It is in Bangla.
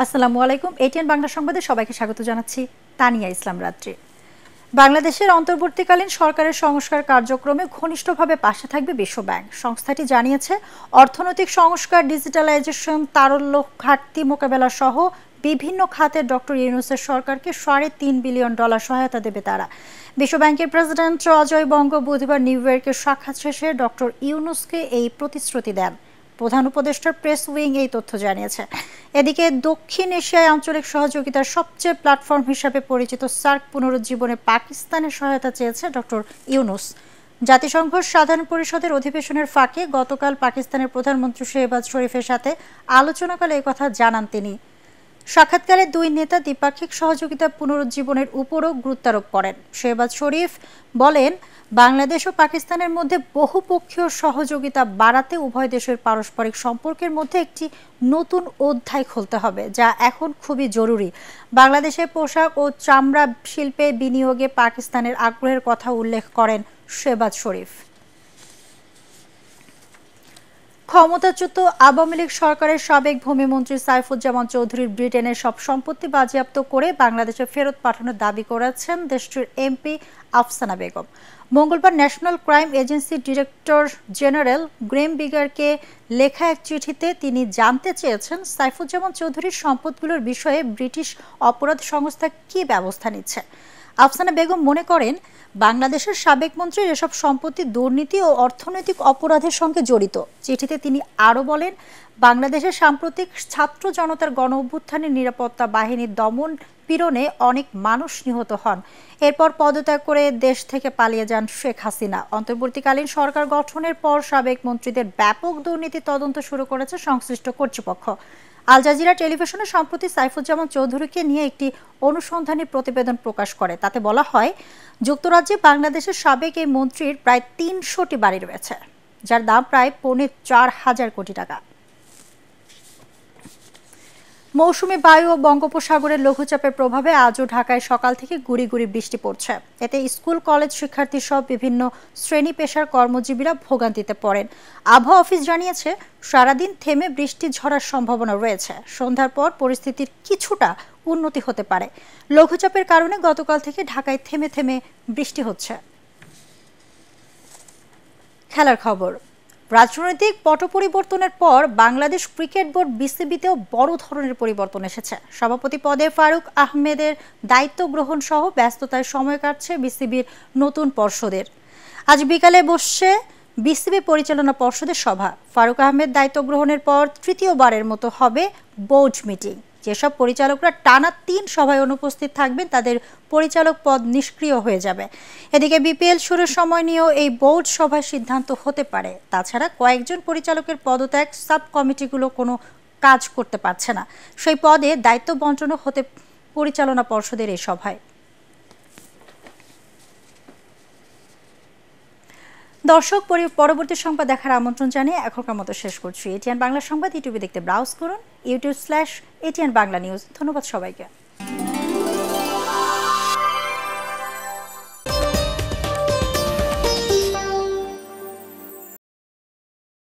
আসসালামু আলাইকুম। এটিএন বাংলা সংবাদে সবাইকে স্বাগত জানাচ্ছি। তানিয়া ইসলাম রাত্রি। বাংলাদেশের অন্তর্বর্তীকালীন সরকারের সংস্কার কার্যক্রমে ঘনিষ্ঠভাবে পাশে থাকবে বিশ্বব্যাংক। সংস্থাটি জানিয়েছে, অর্থনৈতিক সংস্কার, ডিজিটালাইজেশন, তারল্য ঘাটতি মোকাবেলা সহ বিভিন্ন খাতে ডক্টর ইউনূসের সরকারকে $3.5 বিলিয়ন সহায়তা দেবে তারা। বিশ্বব্যাংকের প্রেসিডেন্ট অজয় বঙ্গ বুধবার নিউ ইয়র্কের সাক্ষাৎ শেষে ডক্টর ইউনূসকে এই প্রতিশ্রুতি দেন। প্রধান উপদেষ্টার প্রেস উইং এই তথ্য জানিয়েছে। এদিকে দক্ষিণ এশিয়ায় আঞ্চলিক সহযোগিতার সবচেয়ে প্ল্যাটফর্ম হিসাবে পরিচিত সার্ক পুনরুজ্জীবনে পাকিস্তানের সহায়তা চেয়েছে ডক্টর ইউনূস। জাতিসংঘ সাধারণ পরিষদের অধিবেশনের ফাঁকে গতকাল পাকিস্তানের প্রধানমন্ত্রী শেহবাজ শরীফের সাথে আলোচনাকালে এই কথা জানান তিনি। সাক্ষাৎকালে দুই নেতা দ্বিপাক্ষিক সহযোগিতা পুনরুজ্জীবনের উপরও গুরুত্বারোপ করেন। শেহবাজ শরীফ বলেন, বাংলাদেশ ও পাকিস্তানের মধ্যে বহুপক্ষীয় সহযোগিতা বাড়াতে উভয় দেশের পারস্পরিক সম্পর্কের মধ্যে একটি নতুন অধ্যায় খুলতে হবে, যা এখন খুবই জরুরি। বাংলাদেশের পোশাক ও চামড়া শিল্পে বিনিয়োগে পাকিস্তানের আগ্রহের কথা উল্লেখ করেন শেহবাজ শরীফ। ক্ষমতাচ্যুত আওয়ামী লীগ সরকারের সাবেক ভূমিমন্ত্রী সাইফুজ্জামান চৌধুরীর ব্রিটেনের সব সম্পত্তি বাজেয়াপ্ত করে বাংলাদেশে ফেরত পাঠানোর দাবি করেছেন দেশটির এমপি আফসানা বেগম। মঙ্গলবার ন্যাশনাল ক্রাইম এজেন্সির ডিরেক্টর জেনারেল গ্রেম বিগারকে লেখা এক চিঠিতে তিনি জানতে চেয়েছেন, সাইফুজ্জামান চৌধুরীর সম্পদগুলোর বিষয়ে ব্রিটিশ অপরাধ সংস্থা কী ব্যবস্থা নিচ্ছে। আফসানা বেগম মনে করেন, বাংলাদেশের সাবেক মন্ত্রীর এসব সম্পত্তি দুর্নীতি ও অর্থনৈতিক অপরাধের সঙ্গে জড়িত। চিঠিতে তিনি আরও বলেন, বাংলাদেশের সাম্প্রতিক ছাত্র জনতার গণ অভ্যুত্থানে নিরাপত্তা বাহিনীর দমন পীড়নে অনেক মানুষ নিহত হন। এরপর পদত্যাগ করে দেশ থেকে পালিয়ে যান শেখ হাসিনা। অন্তর্বর্তীকালীন সরকার গঠনের পর সাবেক মন্ত্রীদের ব্যাপক দুর্নীতি তদন্ত শুরু করেছে সংশ্লিষ্ট কর্তৃপক্ষ। আল জাজিরা টেলিভিশনে সম্প্রতি সাইফুজ্জামান চৌধুরীকে নিয়ে একটি অনুসন্ধানী প্রতিবেদন প্রকাশ করে। তাতে বলা হয়, যুক্তরাজ্যে বাংলাদেশের সাবেক এই মন্ত্রীর প্রায় ৩০০টি বাড়ি রয়েছে, যার দাম প্রায় $4,500 কোটি টাকা। মৌসুমী বায়ু ও বঙ্গোপসাগরের লঘুচাপের প্রভাবে আজও ঢাকায় সকাল থেকে গুঁড়ি গুঁড়ি বৃষ্টি পড়ছে। এতে স্কুল, কলেজ শিক্ষার্থী সহ বিভিন্ন শ্রেণী পেশার কর্মজীবীরা ভোগান্তিতে পড়েন। আবহাওয়া অফিস জানিয়েছে, সারাদিন থেমে বৃষ্টি ঝরার সম্ভাবনা রয়েছে। সন্ধ্যার পর পরিস্থিতির কিছুটা উন্নতি হতে পারে। লঘুচাপের কারণে গতকাল থেকে ঢাকায় থেমে থেমে বৃষ্টি হচ্ছে। খেলার খবর। রাজনৈতিক পট পরিবর্তনের পর বাংলাদেশ ক্রিকেট বোর্ড বিসিবিতেও বড় ধরনের পরিবর্তন এসেছে। সভাপতি পদে ফারুক আহমেদের দায়িত্ব গ্রহণ সহ ব্যস্ততায় সময় কাটছে বিসিবির নতুন পর্ষদের। আজ বিকালে বসছে বিসিবি পরিচালনা পর্ষদের সভা। ফারুক আহমেদ দায়িত্ব গ্রহণের পর তৃতীয়বারের মতো হবে বোর্ড মিটিং। যেসব পরিচালকরা টানা 3 সভায় অনুপস্থিত থাকবেন, তাদের পরিচালক পদ নিষ্ক্রিয় হয়ে যাবে। এদিকে বিপিএল শুরুর সময় নিয়েও এই বোর্ড সভায় সিদ্ধান্ত হতে পারে। তাছাড়া কয়েকজন পরিচালকের পদত্যাগ, সাব কমিটিগুলো কোনো কাজ করতে পারছে না, সেই পদে দায়িত্ব বণ্টনও হতে পরিচালনা পর্ষদের এই সভায়। দর্শক, পরবর্তী সংবাদ দেখার আমন্ত্রণ জানিয়ে এখনকার মতো শেষ করছি। এটিএন বাংলা সংবাদ ইউটিউবে দেখতে ব্রাউজ করুন, youtube/ATN বাংলা নিউজ। ধন্যবাদ সবাইকে।